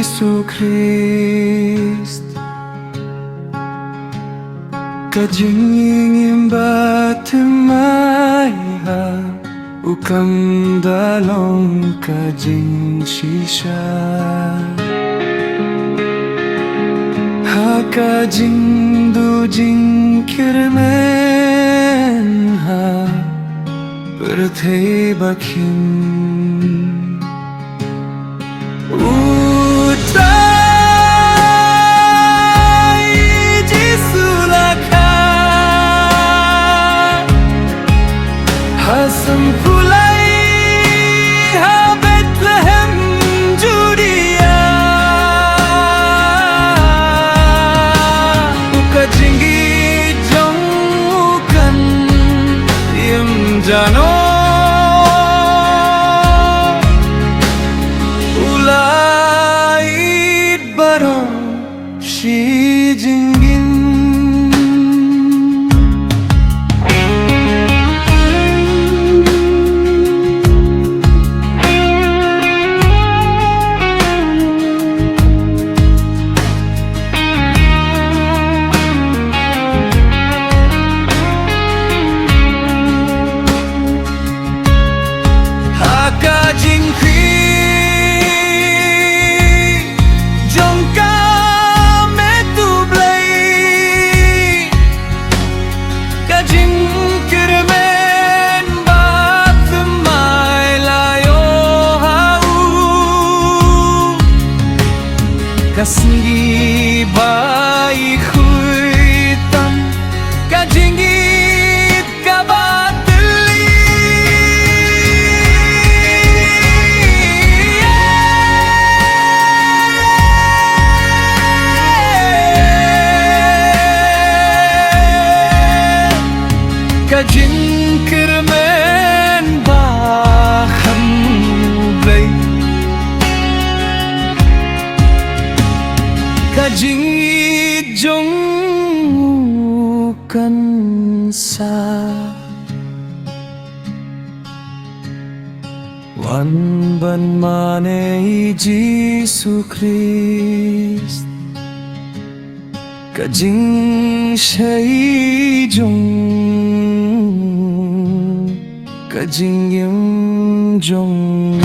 Jesus Christ Kajing batimaya Ukam dalong kajing shisha Ha kajing dujing kirmen ha Berthei bakin Hasam kulai ha Bethlehem Judea Uka jingi jongkan yam jano Ulait barong shi jingin Kasih baik huitan kajingit kabateli Kajing kirmen baham bay Kajing jong kan sa Wan ban mane Jesus Christ Kajing shay jong Kajing yam jong